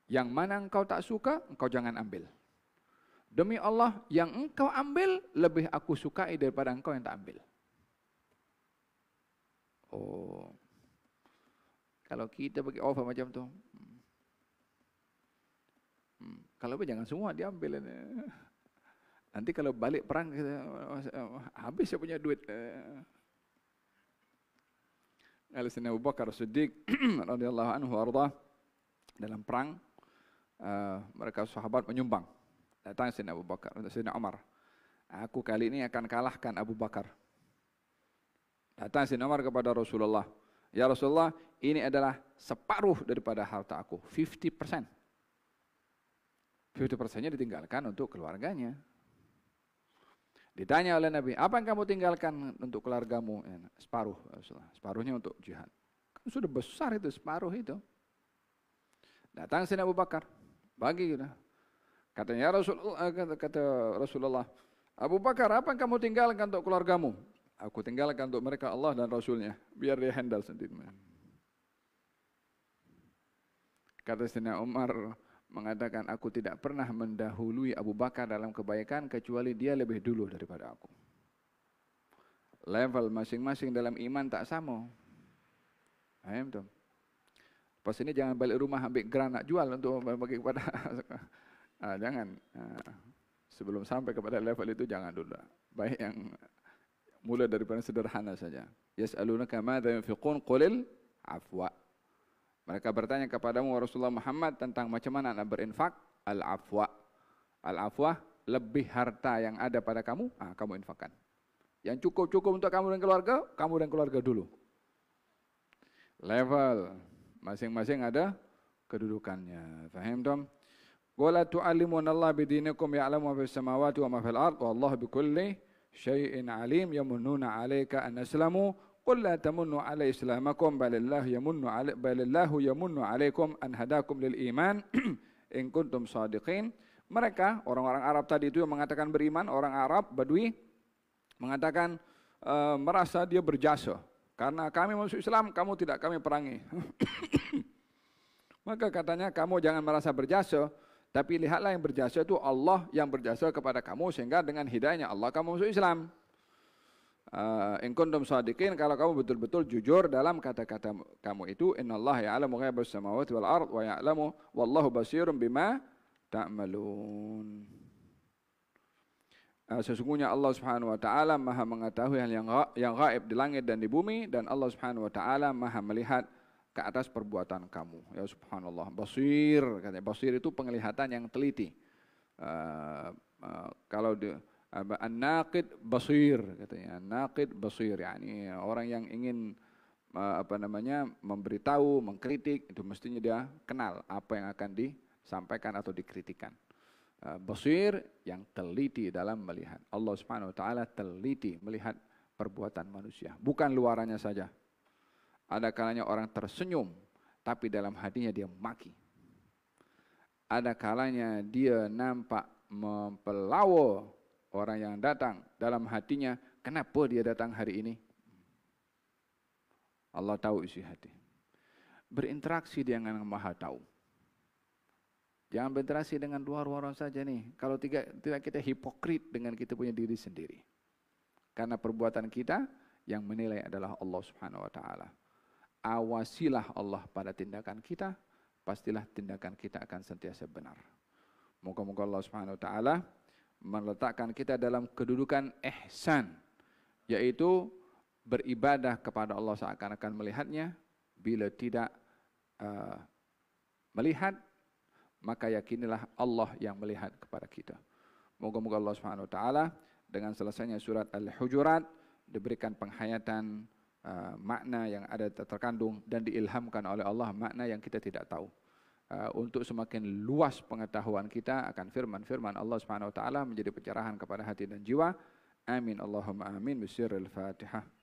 Yang mana engkau tak suka, engkau jangan ambil. Demi Allah, yang engkau ambil lebih aku sukai daripada engkau yang tak ambil. Oh, Kalau kita bagi offer macam tu, kalau jangan semua diambil. Nanti kalau balik perang habis saya punya duit. Kalau Sayyidina Abu Bakar Siddiq radhiyallahu anhu warḍah, dalam perang mereka sahabat menyumbang. Datang Sayyidina Abu Bakar, Sayyidina Umar, aku kali ini akan kalahkan Abu Bakar. Datang Sayyidina Umar kepada Rasulullah, ya Rasulullah, ini adalah separuh daripada harta aku, 50%. 50%-nya ditinggalkan untuk keluarganya. Ditanya oleh Nabi, apa yang kamu tinggalkan untuk keluargamu? Separuh, separuhnya untuk jihad. Kan sudah besar itu, separuh itu. Datang Sayyidina Abu Bakar, bagi gitu. Katanya, ya Rasulullah, kata Rasulullah, Abu Bakar, apa yang kamu tinggalkan untuk keluargamu? Aku tinggalkan untuk mereka Allah dan Rasulnya, biar dia handle sendiri. Kata Sayyidina Umar, mengatakan, aku tidak pernah mendahului Abu Bakar dalam kebaikan kecuali dia lebih dulu daripada aku. Level masing-masing dalam iman tak sama. Paham tuh? Pas ini jangan balik rumah ambil granat jual untuk bagi kepada jangan. Sebelum sampai kepada level itu jangan dulu. Baik yang mulai daripada sederhana saja. Yas'alunaka madza yunfiqun qulil afwa. Mereka bertanya kepadamu Rasulullah Muhammad tentang macam mana nak berinfak. Al-afwa. Al-afwa, lebih harta yang ada pada kamu, kamu infakkan. Yang cukup-cukup untuk kamu dan keluarga dulu. Level masing-masing ada kedudukannya. Faham tak? Qul tu'allimuna Allah bidinikum ya'lamu ma fis samawati wa ma fil ard wallahu bikulli syai'in alim yamununa 'alaika an aslamu. Qul la tamunnu 'ala islamakum balillahu yamunnu 'alaikum an hadakum lil iman in kuntum shadiqin. Mereka orang-orang Arab tadi itu yang mengatakan beriman, orang Arab Badui mengatakan merasa dia berjasa karena kami masuk Islam, kamu tidak kami perangi. Maka katanya kamu jangan merasa berjasa, tapi lihatlah yang berjasa itu Allah yang berjasa kepada kamu sehingga dengan hidayahnya Allah kamu masuk Islam. In kuntum shadiqin, kalau kamu betul-betul jujur dalam kata-kata kamu itu, innallaha ya'lamu ghaibas samawati wal ard wa ya'lamu wallahu basirun bima ta'malun. Sesungguhnya Allah Subhanahu wa taala Maha mengetahui hal yang gaib di langit dan di bumi, dan Allah Subhanahu wa taala Maha melihat ke atas perbuatan kamu. Ya subhanallah, basir, katanya basir itu penglihatan yang teliti. Kalau an-naqid basir, katanya an-naqid basir, yakni orang yang ingin memberitahu, mengkritik, itu mestinya dia kenal apa yang akan disampaikan atau dikritikan. Basir yang teliti dalam melihat. Allah Subhanahu wa taala teliti melihat perbuatan manusia, bukan luarannya saja. Ada kalanya orang tersenyum tapi dalam hatinya dia maki. Ada kalanya dia nampak mempelawa orang yang datang, dalam hatinya, kenapa dia datang hari ini? Allah tahu isi hati. Berinteraksi dengan yang Maha tahu. Jangan berinteraksi dengan luar-luar saja nih. Kalau tidak kita hipokrit dengan kita punya diri sendiri. Karena perbuatan kita yang menilai adalah Allah Subhanahu wa taala. Awasilah Allah pada tindakan kita, pastilah tindakan kita akan sentiasa benar. Moga-moga Allah Subhanahu wa taala meletakkan kita dalam kedudukan ihsan, yaitu beribadah kepada Allah seakan-akan melihatnya. Bila tidak melihat, maka yakinilah Allah yang melihat kepada kita. Moga-moga Allah Subhanahu wa taala dengan selesainya surat Al-Hujurat diberikan penghayatan makna yang ada terkandung dan diilhamkan oleh Allah makna yang kita tidak tahu. Untuk semakin luas pengetahuan kita akan firman-firman Allah Subhanahu wa taala menjadi pencerahan kepada hati dan jiwa. Amin Allahumma amin. Bismillahirrahmanirrahim.